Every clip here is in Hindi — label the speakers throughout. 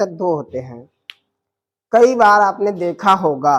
Speaker 1: दो होते हैं। कई बार आपने देखा होगा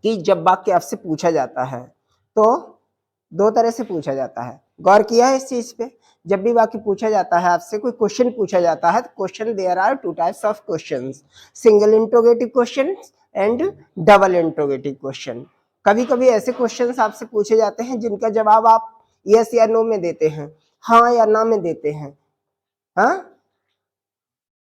Speaker 1: कि जब वाक्य आपसे पूछा जाता है तो दो तरह से पूछा जाता है। गौर किया है इस चीज पे? जब भी वाक्य पूछा जाता है आपसे, कोई क्वेश्चन पूछा जाता है, तो question there are two types of questions, single interrogative question and double interrogative question. कभी कभी ऐसे क्वेश्चंस आपसे पूछे जाते हैं जिनका जवाब आप यस या नो में देते हैं, हाँ या ना में देते हैं। हाँ,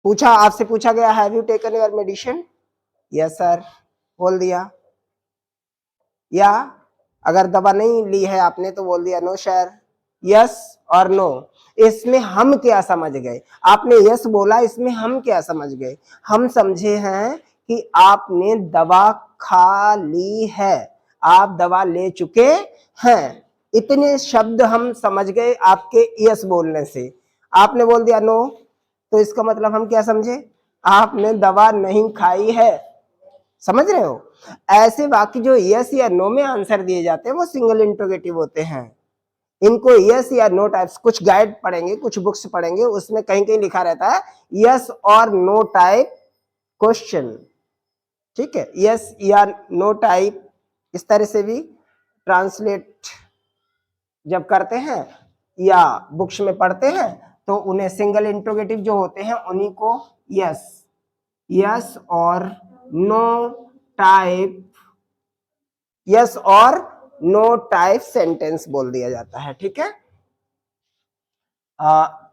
Speaker 1: आपसे पूछा गया have you taken your medicine, yes sir बोल दिया, या अगर दवा नहीं ली है आपने तो बोल दिया नो सर, यस और नो। इसमें हम क्या समझ गए? आपने यस बोला, इसमें हम क्या समझ गए? हम समझे हैं कि आपने दवा खा ली है, आप दवा ले चुके हैं, इतने शब्द हम समझ गए आपके यस बोलने से। आपने बोल दिया नो, तो इसका मतलब हम क्या समझे? आपने दवा नहीं खाई है। समझ रहे हो? ऐसे वाक्य जो यस या नो में आंसर दिए जाते हैं वो सिंगल इंट्रोगेटिव होते हैं। इनको यस या नो टाइप्स, कुछ गाइड पढ़ेंगे, कुछ बुक्स पढ़ेंगे, उसमें कहीं कहीं लिखा रहता है यस और नो टाइप क्वेश्चन। ठीक है, यस या नो टाइप, इस तरह से भी ट्रांसलेट जब करते हैं या बुक्स में पढ़ते हैं तो उन्हें सिंगल इंट्रोगेटिव जो होते हैं उन्हीं को यस और नो टाइप, यस और नो टाइप सेंटेंस बोल दिया जाता है। ठीक है,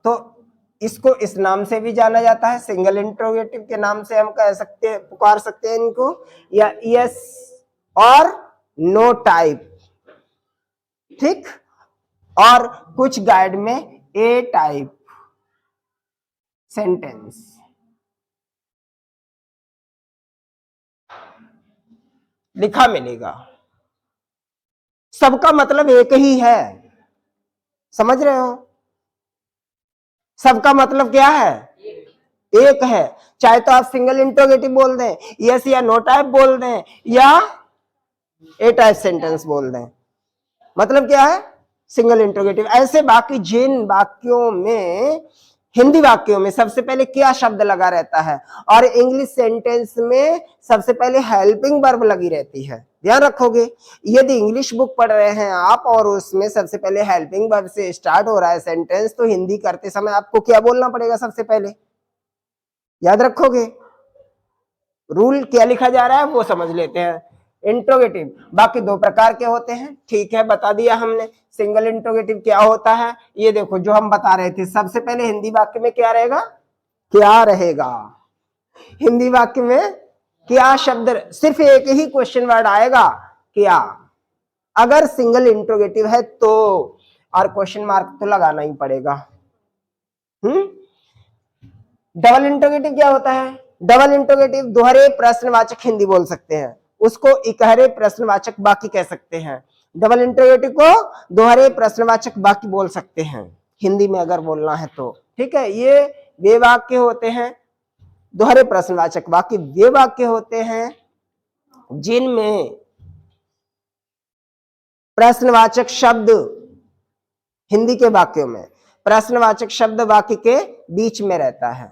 Speaker 1: तो इसको इस नाम से भी जाना जाता है, सिंगल इंट्रोगेटिव के नाम से हम कह सकते हैं, पुकार सकते हैं इनको, या यस और नो टाइप। ठीक, और कुछ गाइड में ए टाइप सेंटेंस लिखा मिलेगा। सबका मतलब एक ही है, समझ रहे हो? सबका मतलब क्या है? एक है। चाहे तो आप सिंगल इंट्रोगेटिव बोल दें, यस या नो टाइप बोल दें, या ए टाइप सेंटेंस बोल दें, मतलब क्या है? Single interrogative. ऐसे बाकी जिन वाक्यों में, हिंदी वाक्यों में सबसे पहले क्या शब्द लगा रहता है, और इंग्लिश सेंटेंस में सबसे पहले हेल्पिंग वर्ब लगी रहती है। ध्यान रखोगे, यदि इंग्लिश बुक पढ़ रहे हैं आप और उसमें सबसे पहले हेल्पिंग वर्ब से स्टार्ट हो रहा है सेंटेंस, तो हिंदी करते समय आपको क्या बोलना पड़ेगा सबसे पहले? याद रखोगे? रूल क्या लिखा जा रहा है वो समझ लेते हैं। इंट्रोगेटिव बाकी दो प्रकार के होते हैं, ठीक है, बता दिया हमने। सिंगल इंट्रोगेटिव क्या होता है ये देखो, जो हम बता रहे थे, सबसे पहले हिंदी वाक्य में क्या रहेगा? क्या रहेगा? हिंदी वाक्य में क्या शब्द, सिर्फ एक ही क्वेश्चन वर्ड आएगा, क्या। अगर सिंगल इंट्रोगेटिव है तो, और क्वेश्चन मार्क तो लगाना ही पड़ेगा। डबल इंट्रोगेटिव क्या होता है? डबल इंट्रोगेटिव दोहरे प्रश्नवाचक हिंदी बोल सकते हैं, उसको इकहरे प्रश्नवाचक बाकी कह सकते हैं। डबल इंट्रोगेटिव को दोहरे प्रश्नवाचक बाकी बोल सकते हैं हिंदी में अगर बोलना है तो। ठीक है, ये वे वाक्य होते हैं, दोहरे प्रश्नवाचक बाकी वे वाक्य होते हैं जिनमें प्रश्नवाचक शब्द, हिंदी के वाक्यों में प्रश्नवाचक शब्द वाक्य के बीच में रहता है।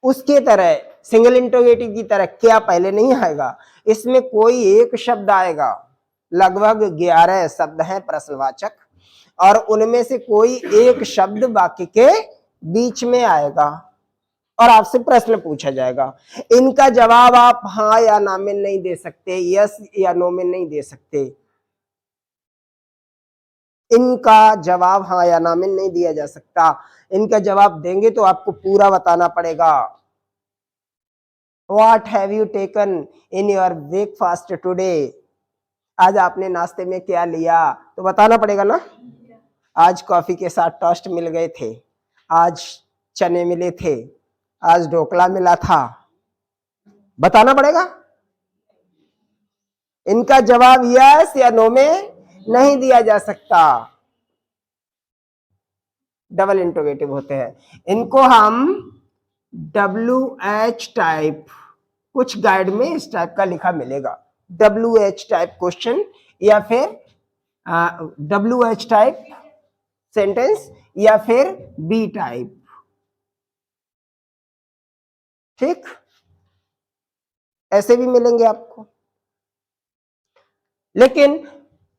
Speaker 1: उसके तरह सिंगल इंट्रोगेटिव की तरह क्या पहले नहीं आएगा, इसमें कोई एक शब्द आएगा। लगभग 11 शब्द हैं प्रश्नवाचक, और उनमें से कोई एक शब्द वाक्य के बीच में आएगा और आपसे प्रश्न पूछा जाएगा। इनका जवाब आप हाँ या ना में नहीं दे सकते, यस या नो में नहीं दे सकते। इनका जवाब हाँ या ना में नहीं दिया जा सकता। इनका जवाब देंगे तो आपको पूरा बताना पड़ेगा। What have you taken in your breakfast today? आज आपने नाश्ते में क्या लिया? तो बताना पड़ेगा ना। आज कॉफी के साथ टोस्ट मिल गए थे, आज चने मिले थे, आज ढोकला मिला था, बताना पड़ेगा। इनका जवाब यस या नो में नहीं दिया जा सकता, डबल इंट्रोगेटिव होते हैं। इनको हम WH टाइप, कुछ गाइड में इस टाइप का लिखा मिलेगा, WH टाइप क्वेश्चन, या फिर WH टाइप सेंटेंस, या फिर B टाइप। ठीक, ऐसे भी मिलेंगे आपको, लेकिन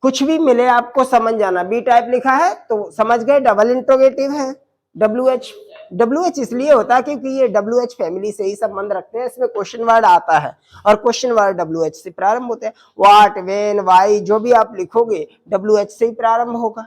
Speaker 1: कुछ भी मिले आपको समझ जाना। बी टाइप लिखा है तो समझ गए डबल इंट्रोगेटिव है। डब्ल्यू एच इसलिए होता है क्योंकि ये डब्ल्यू एच फैमिली से ही संबंध रखते हैं, इसमें क्वेश्चन वर्ड आता है और क्वेश्चन वर्ड डब्ल्यू एच से प्रारंभ होते हैं। व्हाट, व्हेन, व्हाई जो भी आप लिखोगे डब्ल्यू एच से ही प्रारंभ होगा।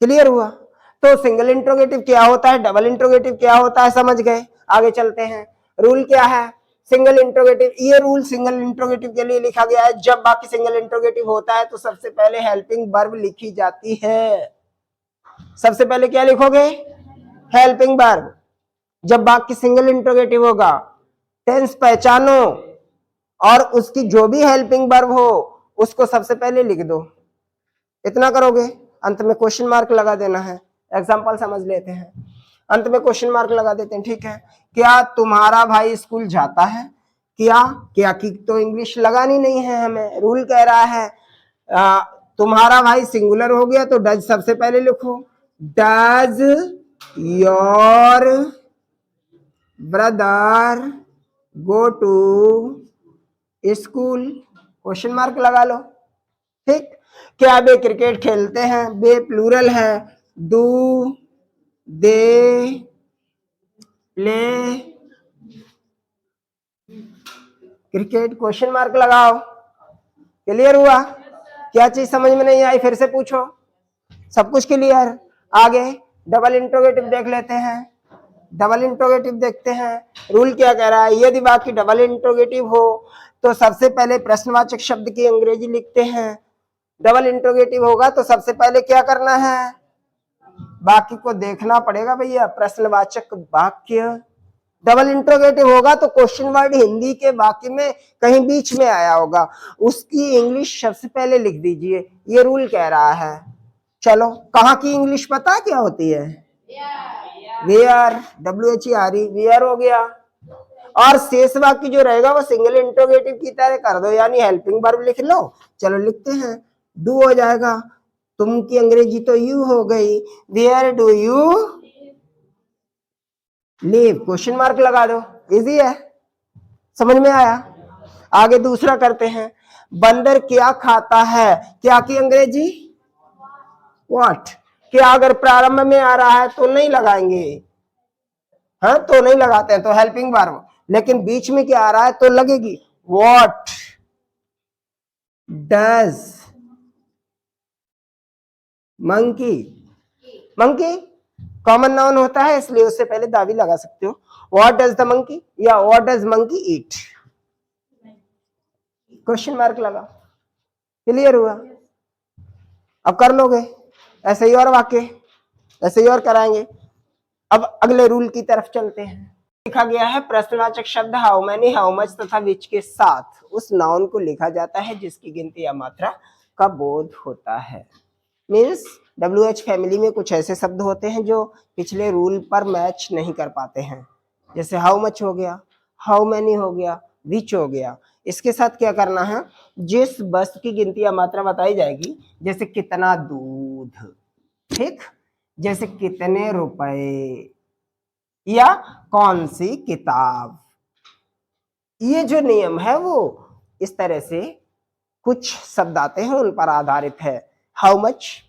Speaker 1: क्लियर हुआ? तो सिंगल इंट्रोगेटिव क्या होता है, डबल इंट्रोगेटिव क्या होता है, समझ गए। आगे चलते हैं। रूल क्या है सिंगल इंट्रोगेटिव, ये रूल सिंगल इंट्रोगेटिव के लिए लिखा गया है। जब बाकी सिंगल इंट्रोगेटिव होता है तो सबसे पहले हेल्पिंग वर्ब लिखी जाती है। सबसे पहले क्या लिखोगे, हेल्पिंग वर्ब। जब बाकी सिंगल इंट्रोगेटिव होगा टेंस पहचानो और उसकी जो भी हेल्पिंग वर्ब हो उसको सबसे पहले लिख दो। इतना करोगे, अंत में क्वेश्चन मार्क लगा देना है। एग्जांपल समझ लेते हैं, अंत में क्वेश्चन मार्क लगा देते हैं। ठीक है, क्या तुम्हारा भाई स्कूल जाता है? क्या की तो इंग्लिश लगानी नहीं है हमें, रूल कह रहा है तुम्हारा भाई सिंगुलर हो गया तो डज सबसे पहले लिखो। Does your brother go to school, question mark लगा लो। ठीक, क्या वे क्रिकेट खेलते हैं? वे प्लूरल है, do they play cricket, question mark लगाओ। क्लियर हुआ? क्या चीज समझ में नहीं आई फिर से पूछो। सब कुछ क्लियर? आगे डबल इंट्रोगेटिव देख लेते हैं। डबल इंट्रोगेटिव देखते हैं, रूल क्या कह रहा है। यदि बाकी डबल इंट्रोगेटिव हो तो सबसे पहले प्रश्नवाचक शब्द की अंग्रेजी लिखते हैं। डबल इंट्रोगेटिव होगा तो सबसे पहले क्या करना है, बाकी को देखना पड़ेगा भैया। प्रश्नवाचक वाक्य डबल इंट्रोगेटिव होगा तो क्वेश्चन वर्ड हिंदी के वाक्य में कहीं बीच में आया होगा, उसकी इंग्लिश सबसे पहले लिख दीजिए। ये रूल कह रहा है। चलो, कहाँ की इंग्लिश पता क्या होती है? वेयर, WHERE, वेयर हो गया। और शेष वाक्य जो रहेगा वो सिंगल इंट्रोगेटिव की तरह कर दो, यानी हेल्पिंग वर्ब लिख लो। चलो लिखते हैं, डू हो जाएगा। तुम की अंग्रेजी तो यू हो गई, where do you live, question mark लगा दो। इजी है, समझ में आया? आगे दूसरा करते हैं, बंदर क्या खाता है? क्या की अंग्रेजी व्हाट। क्या अगर प्रारंभ में आ रहा है तो नहीं लगाएंगे, हाँ तो नहीं लगाते हैं, तो हेल्पिंग वर्ब। लेकिन बीच में क्या आ रहा है तो लगेगी। What does monkey, monkey common noun होता है इसलिए उससे पहले दावी लगा सकते हो। व्हाट डज द मंकी या what does monkey eat, question mark लगा। क्लियर हुआ? अब कर लोगे ऐसे ही और वाक्य, ऐसे ही और कराएंगे। अब अगले रूल की तरफ चलते हैं। लिखा गया है प्रश्नवाचक शब्द हाउ मैनी, हाउ मच तथा विच के साथ उस नाउन को लिखा जाता है जिसकी गिनती या मात्रा का बोध होता है। मीन्स WH फैमिली में कुछ ऐसे शब्द होते हैं जो पिछले रूल पर मैच नहीं कर पाते हैं, जैसे हाउ मच हो गया, हाउ मैनी हो गया, विच हो गया। इसके साथ क्या करना है, जिस वस्तु की गिनती या मात्रा बताई जाएगी, जैसे कितना दूध, ठीक, जैसे कितने रुपए या कौन सी किताब, ये जो नियम है वो इस तरह से कुछ शब्द आते हैं उन पर आधारित है। हाउ मच,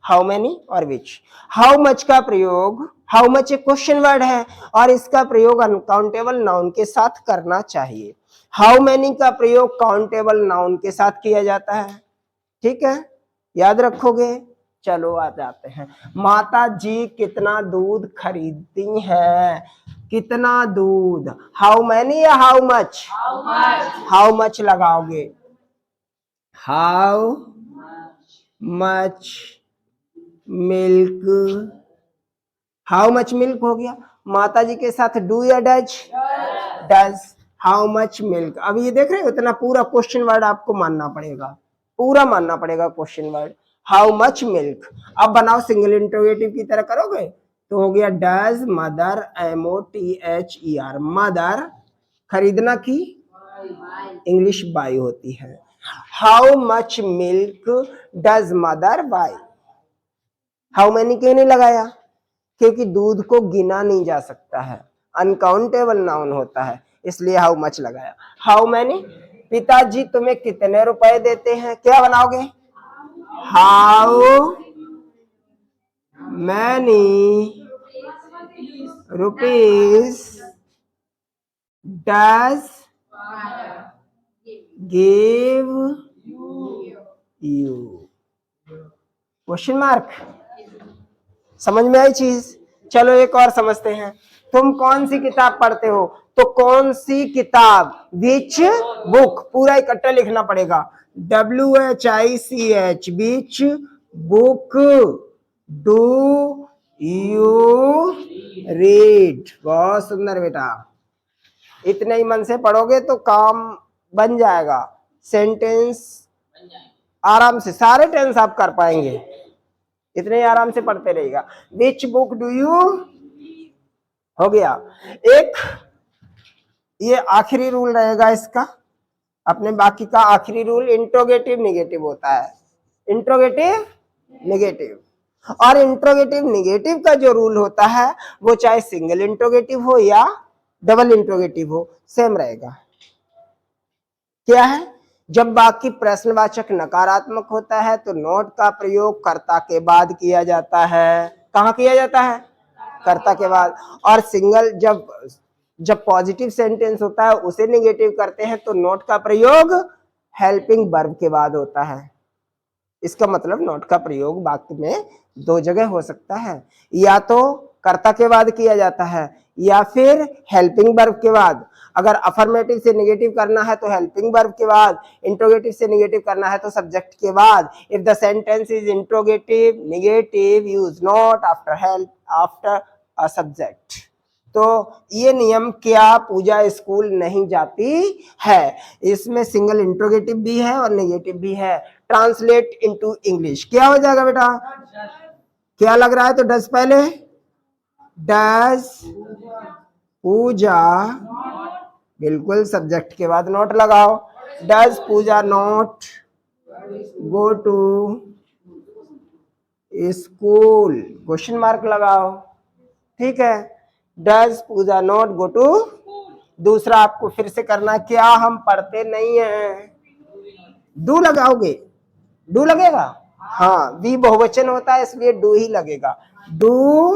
Speaker 1: हाउ मैनी और विच। हाउ मच का प्रयोग, हाउ मच एक क्वेश्चन वर्ड है और इसका प्रयोग अनकाउंटेबल नाउन के साथ करना चाहिए। हाउ मैनी का प्रयोग काउंटेबल नाउन के साथ किया जाता है। ठीक है, याद रखोगे। चलो आ जाते हैं, माता जी कितना दूध खरीदती हैं? कितना दूध, हाउ मैनी या हाउ मच? हाउ मच लगाओगे। How much milk, how much milk हो गया। माता जी के साथ डू या does? Does. How much milk, अब ये देख रहे हो, इतना पूरा क्वेश्चन वर्ड आपको मानना पड़ेगा, पूरा मानना पड़ेगा question word. How much milk. अब बनाओ सिंगल इंट्रोगेटिव की तरह करोगे तो हो गया डज मदर, MOTHER, मदर, खरीदना की इंग्लिश बाई होती है। How much milk does mother by. How many क्यों नहीं लगाया? क्योंकि दूध को गिना नहीं जा सकता है, अनकाउंटेबल नाउन होता है, इसलिए हाउ मच लगाया। हाउ मैनी, पिताजी तुम्हें कितने रुपए देते हैं, क्या बनाओगे, how many rupees does give you, question mark. समझ में आई चीज। चलो एक और समझते हैं। तुम कौन सी किताब पढ़ते हो, तो कौन सी किताब, विच बुक, पूरा इकट्ठा लिखना पड़ेगा, WHICH, which book do you read. बहुत सुंदर बेटा, इतने ही मन से पढ़ोगे तो काम बन जाएगा, सेंटेंस आराम से, सारे टेंस आप कर पाएंगे, इतने ही आराम से पढ़ते रहेगा। विच बुक डू यू, हो गया। एक ये आखिरी रूल रहेगा इसका, अपने बाकी का आखिरी रूल इंट्रोगेटिव निगेटिव होता है, इंट्रोगेटिव निगेटिव। और इंट्रोगेटिव निगेटिव का जो रूल होता है वो चाहे सिंगल इंट्रोगेटिव हो या डबल इंट्रोगेटिव हो, सेम रहेगा। क्या है, जब वाक्य प्रश्नवाचक नकारात्मक होता है तो नॉट का प्रयोग कर्ता के बाद किया जाता है। कहाँ किया जाता है, कर्ता के बाद। और सिंगल जब पॉजिटिव सेंटेंस होता है उसे निगेटिव करते हैं तो नॉट का प्रयोग हेल्पिंग वर्ब के बाद होता है। इसका मतलब नॉट का प्रयोग वाक्य में दो जगह हो सकता है, या तो कर्ता के बाद किया जाता है या फिर हेल्पिंग वर्ब के बाद। अगर अफर्मेटिव से नेगेटिव करना है तो हेल्पिंग वर्ब के बाद, इंट्रोगेटिव से नेगेटिव करना है तो सब्जेक्ट के बाद। If the sentence is interrogative negative use not after a subject. तो ये नियम क्या पूजा स्कूल नहीं जाती है, इसमें सिंगल इंट्रोगेटिव भी है और नेगेटिव भी है। ट्रांसलेट इनटू इंग्लिश क्या हो जाएगा बेटा, क्या लग रहा है, तो डज पहले, डज पूजा, बिल्कुल सब्जेक्ट के बाद नोट लगाओ, does Puja not go to school, question mark लगाओ, ठीक है। Does Puja not go to, दूसरा आपको फिर से करना, क्या हम पढ़ते नहीं हैं, डू लगाओगे, डू लगेगा, हाँ, बी बहुवचन होता है इसलिए डू ही लगेगा। Do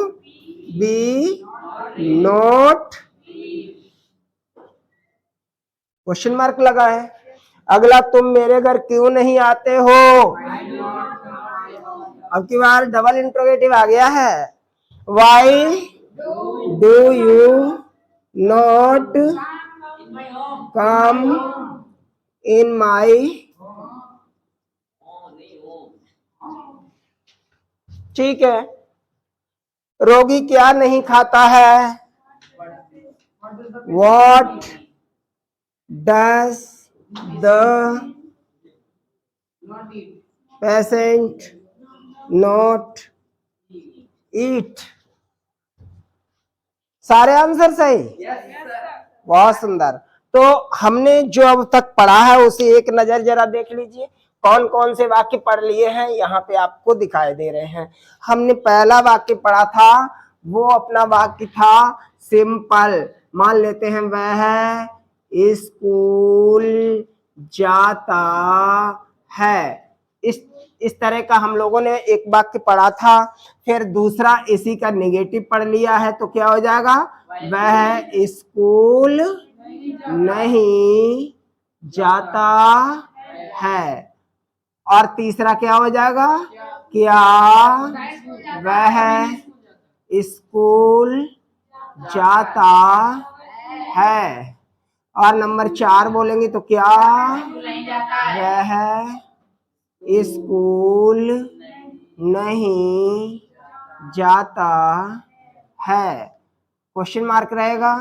Speaker 1: be not, question mark लगा है। अगला, तुम मेरे घर क्यों नहीं आते हो, अब की बार डबल इंट्रोगेटिव आ गया है। Why do you not come in my, ठीक है। रोगी क्या नहीं खाता है, what does the patient not eat, सारे आंसर सही, बहुत सुंदर। तो हमने जो अब तक पढ़ा है उसे एक नजर जरा देख लीजिए, कौन कौन से वाक्य पढ़ लिए हैं, यहाँ पे आपको दिखाई दे रहे हैं। हमने पहला वाक्य पढ़ा था, वो अपना वाक्य था सिंपल, मान लेते हैं वह स्कूल जाता है, इस तरह का हम लोगों ने एक वाक्य पढ़ा था। फिर दूसरा इसी का नेगेटिव पढ़ लिया है तो क्या हो जाएगा, वह स्कूल नहीं जाता है। और तीसरा क्या हो जाएगा, क्या वह स्कूल जाता है। और नंबर 4 बोलेंगे तो क्या वह स्कूल नहीं जाता है, क्वेश्चन मार्क रहेगा।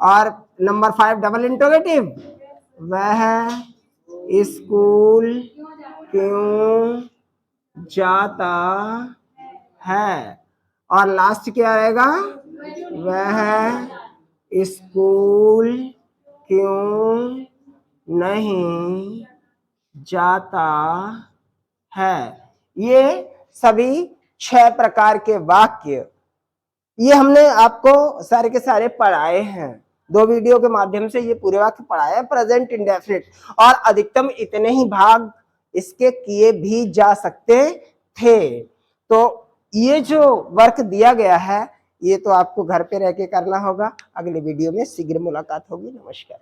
Speaker 1: और नंबर 5 डबल इंट्रोगेटिव, वह स्कूल क्यों जाता है। और लास्ट क्या रहेगा, वह स्कूल क्यों नहीं जाता है। ये सभी 6 प्रकार के वाक्य ये हमने आपको सारे के सारे पढ़ाए हैं, 2 वीडियो के माध्यम से ये पूरे वाक्य पढ़ाया है प्रेजेंट इंडेफिनिट, और अधिकतम इतने ही भाग इसके किए भी जा सकते थे। तो ये जो वर्क दिया गया है ये तो आपको घर पे रह के करना होगा। अगले वीडियो में शीघ्र मुलाकात होगी। नमस्कार।